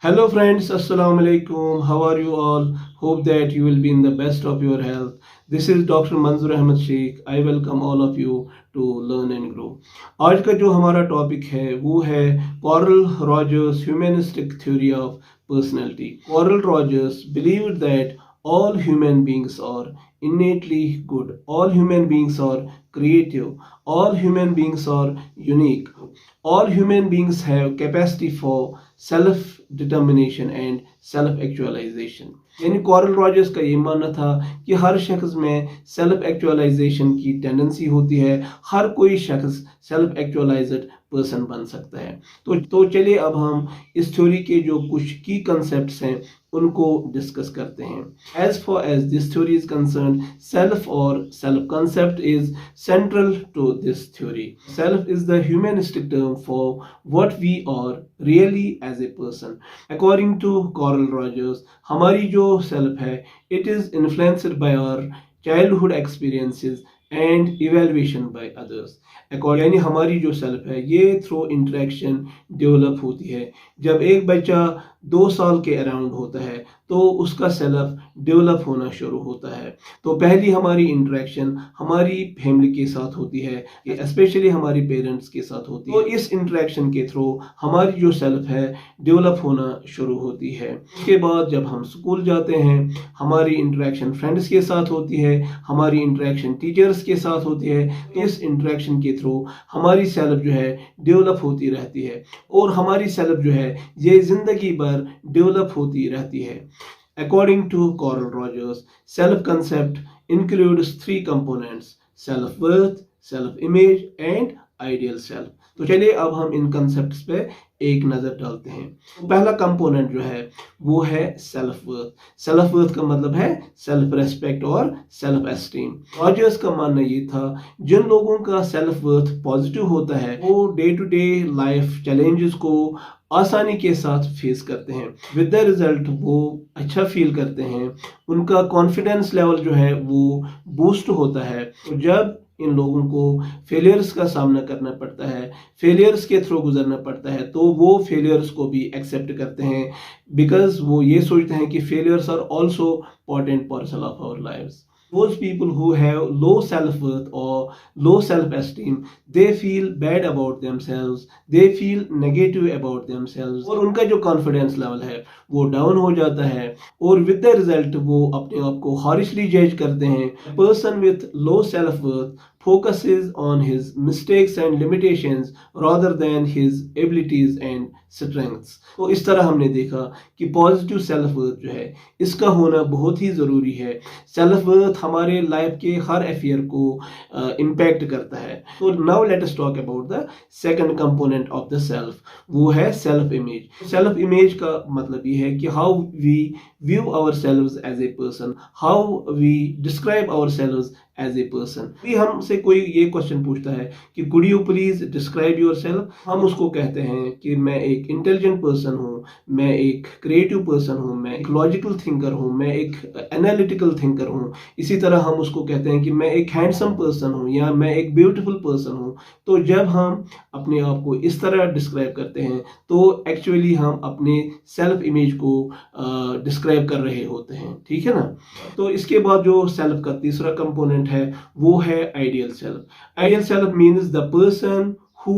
Hello friends, Assalamu alaikum. How are you all? Hope that you will be in the best of your health. This is Dr. Manzoor Ahmed Sheikh. I welcome all of you to learn and grow. आज का जो हमारा topic है वो है Carl Rogers humanistic theory of personality. Carl Rogers believed that all human beings are innately good, all human beings are creative, all human beings are unique, all human beings have capacity for self determination and self actualization. यानी coral Rogers का ये मानना था कि हर शख्स में self actualisation की tendency होती है, हर कोई शख्स सेल्फ एक्चुअलाइज्ड पर्सन बन सकता है। तो चलिए अब हम इस थ्योरी के जो कुछ की कंसेप्ट्स हैं उनको डिस्कस करते हैं। As far as this theory is concern, self और self concept is central to this theory. Self is the humanistic term for what we are really as a person. According to Carl Rogers, हमारी जो self है it is influenced by our childhood experiences and evaluation by others. यानी हमारी जो self है ये through interaction develop होती है। जब एक बच्चा 2 साल के अराउंड होता है तो उसका सेल्फ डेवलप होना शुरू होता है। तो पहली हमारी इंटरेक्शन हमारी फैमिली के साथ होती है, स्पेशली हमारी पेरेंट्स के साथ होती है। तो इस इंटरेक्शन के थ्रू हमारी जो सेल्फ है डेवलप होना शुरू होती है। उसके बाद जब हम स्कूल जाते हैं हमारी इंटरेक्शन फ्रेंड्स के साथ होती है, हमारी इंटरेक्शन टीचर्स के साथ होती है। इस इंटरेक्शन के थ्रू हमारी सेल्फ जो है डेवलप होती रहती है और हमारी सेल्फ जो है ये जिंदगी भर डेवलप होती रहती है। According to Carl Rogers, self-concept includes 3 components: self-worth, self-image and ideal self. तो चलिए अब हम इन कंसेप्ट्स पे एक नज़र डालते हैं। तो पहला कंपोनेंट जो है वो है सेल्फ वर्थ। सेल्फ वर्थ का मतलब है सेल्फ रेस्पेक्ट और सेल्फ एस्टीम। रॉजर्स का मानना ये था जिन लोगों का सेल्फ वर्थ पॉजिटिव होता है वो day to day life challenges को आसानी के साथ फेस करते हैं। विद द रिजल्ट वो अच्छा फील करते हैं, उनका कॉन्फिडेंस लेवल जो है वो बूस्ट होता है। तो जब इन लोगों को फेलियर्स का सामना करना पड़ता है, फेलियर्स के थ्रू गुजरना पड़ता है, तो वो फेलियर्स को भी एक्सेप्ट करते हैं बिकॉज वो ये सोचते हैं कि failures are also part and parcel of our lives. Those people who have low self-worth or low self-esteem, they feel bad about themselves, they feel negative about themselves और उनका जो कॉन्फिडेंस लेवल है वो डाउन हो जाता है और with the result वो अपने आप को हारिशली जज करते हैं। Person with low self-worth focuses on his mistakes and limitations rather than his abilities and strengths। तो इस तरह हमने देखा कि पॉजिटिव सेल्फ वर्थ जो है इसका होना बहुत ही ज़रूरी है। सेल्फ वर्थ हमारे लाइफ के हर अफेयर को इम्पैक्ट करता है। तो now let us talk about the second component of the self, वो है सेल्फ इमेज। सेल्फ इमेज का मतलब ये है कि how we view ourselves as a person, how we describe ourselves as a person. भी हमसे कोई ये क्वेश्चन पूछता है कि could you please describe yourself, हम उसको कहते हैं कि मैं एक इंटेलिजेंट पर्सन हूँ, मैं एक क्रिएटिव पर्सन हूँ, मैं एक लॉजिकल थिंकर हूँ, मैं एक एनालिटिकल थिंकर हूँ। इसी तरह हम उसको कहते हैं कि मैं एक हैंडसम पर्सन हूँ या मैं एक ब्यूटीफुल पर्सन हूँ। तो जब हम अपने आप को इस तरह डिस्क्राइब करते हैं तो एक्चुअली हम अपने सेल्फ इमेज को डिस्क्राइब कर रहे होते हैं, ठीक है ना। तो इसके बाद जो सेल्फ का तीसरा कंपोनेंट है वो है ideal self. Ideal self means the person who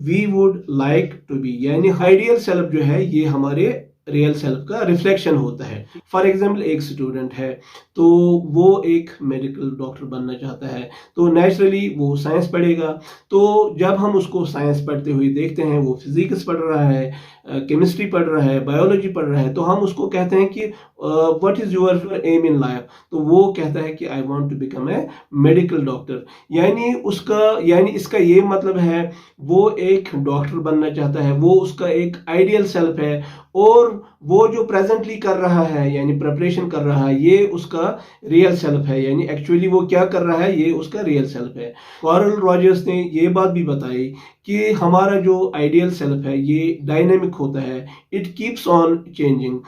we would like to be. यानी आइडियल सेल्फ जो है ये हमारे रियल सेल्फ का रिफ्लेक्शन होता है। फॉर एग्जाम्पल एक स्टूडेंट है तो वो एक मेडिकल डॉक्टर बनना चाहता है, तो नेचुरली वो साइंस पढ़ेगा। तो जब हम उसको साइंस पढ़ते हुए देखते हैं, वो फिजिक्स पढ़ रहा है, केमिस्ट्री पढ़ रहा है, बायोलॉजी पढ़ रहा है, तो हम उसको कहते हैं कि what is your aim in life. तो वो कहता है कि I want to become a medical doctor. यानी इसका ये मतलब है वो एक डॉक्टर बनना चाहता है, वो उसका एक आइडियल सेल्फ है। और वो जो प्रेजेंटली कर रहा है यानी प्रिपरेशन कर रहा है ये उसका रियल सेल्फ है। यानी एक्चुअली वो क्या कर रहा है ये उसका रियल सेल्फ है। कॉरल रॉजर्स ने ये बात भी बताई कि हमारा जो आइडियल सेल्फ है ये डायनेमिक होता है, इट कीप्स ऑन चेंजिंग।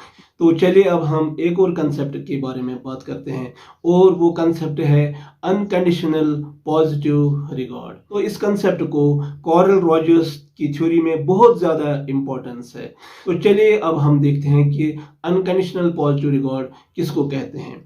तो चलिए अब हम एक और कंसेप्ट के बारे में बात करते हैं और वो कंसेप्ट है अनकंडीशनल पॉजिटिव रिगार्ड। तो इस कंसेप्ट को कॉरल रॉजर्स की थ्योरी में बहुत ज़्यादा इम्पोर्टेंस है। तो चलिए अब हम देखते हैं कि अनकंडीशनल पॉजिटिव रिगार्ड किसको कहते हैं।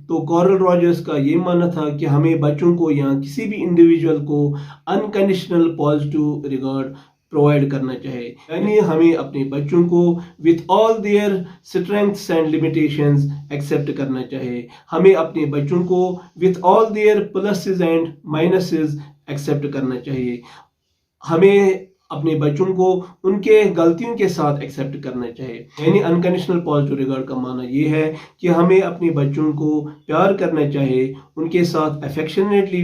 तो कॉरल रॉजर्स का ये मानना था कि हमें बच्चों को या किसी भी इंडिविजुअल को अनकंडीशनल पॉजिटिव रिगार्ड प्रोवाइड करना चाहिए, यानी हमें अपने बच्चों को with all their strengths and limitations accept करना चाहिए। हमें अपने बच्चों को with all their pluses and minuses accept करना चाहिए। हमें अपने बच्चों को उनके गलतियों के साथ एक्सेप्ट करना चाहिए। यानी अनकंडीशनल पॉजिटिव रिगार्ड का माना ये है कि हमें अपने बच्चों को प्यार करना चाहिए, उनके साथ अफेक्शनेटली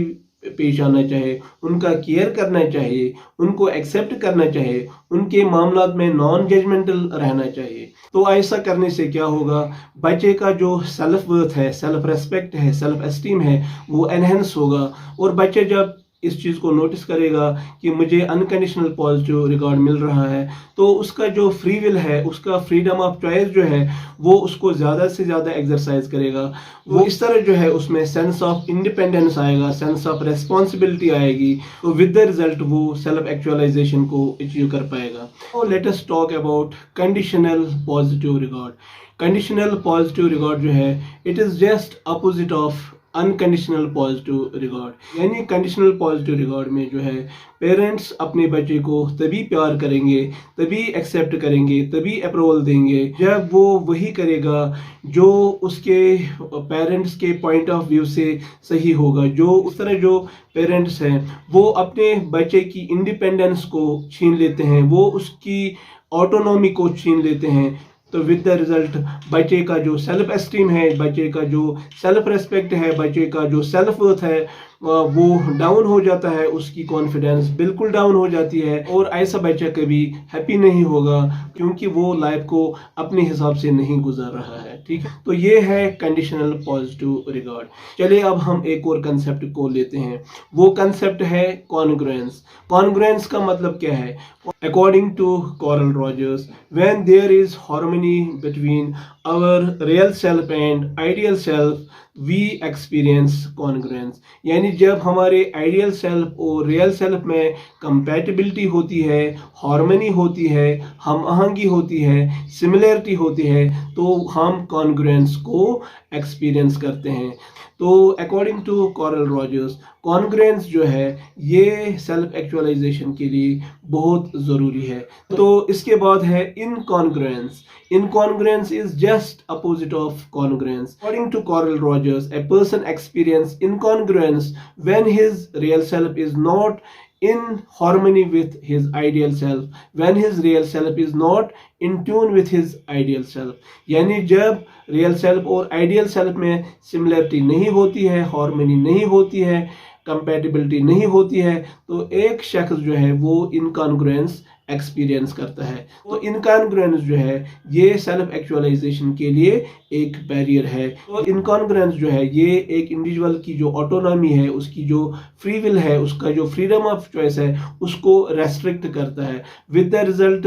पेश आना चाहिए, उनका केयर करना चाहिए, उनको एक्सेप्ट करना चाहिए, उनके मामलात में नॉन जजमेंटल रहना चाहिए। तो ऐसा करने से क्या होगा, बच्चे का जो सेल्फ वर्थ है, सेल्फ रेस्पेक्ट है, सेल्फ एस्टीम है, वो एनहेंस होगा। और बच्चे जब इस चीज़ को नोटिस करेगा कि मुझे अनकंडीशनल पॉजिटिव रिगार्ड मिल रहा है, तो उसका जो फ्री विल है, उसका फ्रीडम ऑफ चॉइस जो है, वो उसको ज़्यादा से ज़्यादा एक्सरसाइज करेगा। वो इस तरह जो है उसमें सेंस ऑफ इंडिपेंडेंस आएगा, सेंस ऑफ रेस्पॉन्सिबिलिटी आएगी। तो विद द रिजल्ट वो सेल्फ एक्चुअलाइजेशन को अचीव कर पाएगा। तो let us talk about conditional positive regard. Conditional positive regard जो है, it is just opposite of unconditional positive regard. यानी कंडीशनल पॉजिटिव रिगार्ड में जो है पेरेंट्स अपने बच्चे को तभी प्यार करेंगे, तभी एक्सेप्ट करेंगे, तभी अप्रूवल देंगे जब वो वही करेगा जो उसके पेरेंट्स के पॉइंट ऑफ व्यू से सही होगा। जो उस तरह जो पेरेंट्स हैं वो अपने बच्चे की इंडिपेंडेंस को छीन लेते हैं, वो उसकी ऑटोनॉमी को छीन लेते हैं। तो विद द रिजल्ट बच्चे का जो सेल्फ एस्टीम है, बच्चे का जो सेल्फ रेस्पेक्ट है, बच्चे का जो सेल्फ वर्थ है, वो डाउन हो जाता है, उसकी कॉन्फिडेंस बिल्कुल डाउन हो जाती है। और ऐसा बच्चा कभी हैप्पी नहीं होगा क्योंकि वो लाइफ को अपने हिसाब से नहीं गुजार रहा है। ठीक है, तो ये है कंडीशनल पॉजिटिव रिगार्ड। चलिए अब हम एक और कंसेप्ट को लेते हैं। वो कंसेप्ट है कॉन्ग्रुएंस। कॉन्ग्रुएंस का मतलब क्या है? According to Carl Rogers, when there is harmony between our real self and ideal self, we experience congruence। यानी जब हमारे आइडियल सेल्फ और रियल सेल्फ में कंपैटिबिलिटी होती है, हार्मनी होती है, हम आहंगी होती है, सिमिलरिटी होती है, तो हम कॉन्ग्रुएंस को एक्सपीरियंस करते हैं। तो according to Carl Rogers, congruence जो है ये सेल्फ एक्चुअलाइजेशन के लिए बहुत ज़रूरी है। तो इसके बाद है इनकॉन्ग्रुएंस। Incongruence is just opposite of congruence. According to Carl Rogers, a person experiences incongruence when his real self is not in harmony with his ideal self, when his real self is not in tune with his ideal self। यानी जब real self और ideal self में similarity नहीं होती है, harmony नहीं होती है, कंपैटिबिलिटी नहीं होती है, तो एक शख्स जो है वो इनकॉन्ग्रुएंस एक्सपीरियंस करता है। तो इनकॉन्ग्रुएंस जो है ये सेल्फ एक्चुअलाइजेशन के लिए एक बैरियर है। तो इनकॉन्ग्रुएंस जो है ये एक इंडिविजुअल की जो ऑटोनॉमी है, उसकी जो फ्री विल है, उसका जो फ्रीडम ऑफ चॉइस है, उसको रेस्ट्रिक्ट करता है। विद द रिजल्ट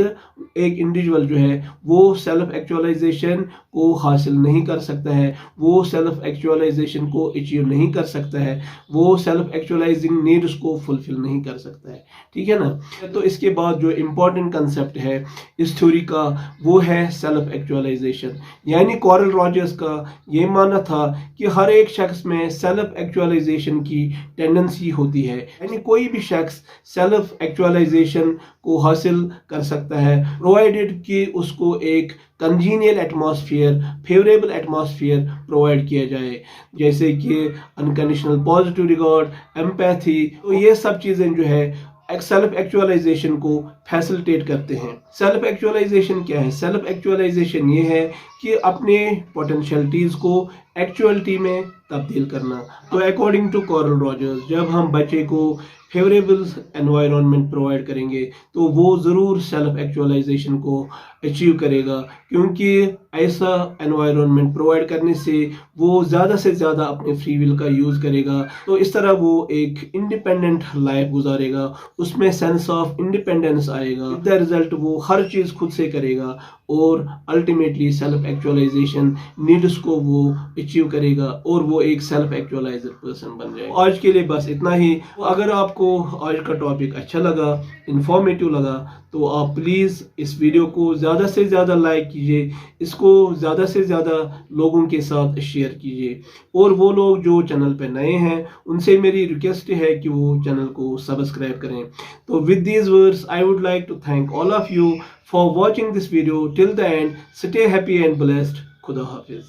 एक इंडिविजुअल जो है वो सेल्फ एक्चुअलाइजेशन को हासिल नहीं कर सकता है, वो सेल्फ एक्चुअलाइजेशन को अचीव नहीं कर सकता है, वो सेल्फ एक्चुअलाइजिंग नीड्स को फुलफिल नहीं कर सकता है। ठीक है ना। तो इसके बाद जो इम्पॉर्टेंट कंसेप्ट है इस थ्योरी का वो है सेल्फ एक्चुअलाइजेशन। यानी कॉरल रॉजर्स का ये मानना था कि हर एक शख्स में सेल्फ एक्चुअलाइजेशन की टेंडेंसी होती है। यानी कोई भी शख्स सेल्फ एक्चुअलाइजेशन को हासिल कर सकता है प्रोवाइडेड कि उसको एक congenial atmosphere, favourable atmosphere provide किया जाए, जैसे कि अनकंडीशनल पॉजिटिव रिगार्ड, एम्पैथी। तो ये सब चीज़ें जो है सेल्फ एक्चुअलाइजेशन को फैसिलिटेट करते हैं। सेल्फ एक्चुअलाइजेशन क्या है? सेल्फ एक्चुअलाइजेशन ये है कि अपने पोटेंशियलिटीज़ को एक्चुअलिटी में तब्दील करना। तो अकॉर्डिंग टू कॉरल रॉजर्स, जब हम बच्चे को फेवरेबल एनवायरनमेंट प्रोवाइड करेंगे तो वो ज़रूर सेल्फ एक्चुअलाइजेशन को अचीव करेगा, क्योंकि ऐसा एनवायरनमेंट प्रोवाइड करने से वो ज़्यादा से ज़्यादा अपने फ्री विल का यूज़ करेगा। तो इस तरह वो एक इंडिपेंडेंट लाइफ गुजारेगा, उसमें सेंस ऑफ इंडिपेंडेंस आएगा। द रिजल्ट वो हर चीज़ खुद से करेगा और अल्टीमेटली सेल्फ एक्चुअलाइजेशन नीड्स को वो अचीव करेगा और वो एक सेल्फ एक्चुअलाइजर पर्सन बन जाएगा। आज के लिए बस इतना ही। अगर आपको आज का टॉपिक अच्छा लगा, इंफॉर्मेटिव लगा, तो आप प्लीज़ इस वीडियो को ज़्यादा से ज़्यादा लाइक कीजिए, इसको ज़्यादा से ज़्यादा लोगों के साथ शेयर कीजिए, और वो लोग जो चैनल पे नए हैं उनसे मेरी रिक्वेस्ट है कि वो चैनल को सब्सक्राइब करें। तो with these words I would like to thank all of you for watching this video till the end. Stay happy and blessed. Khuda Hafiz.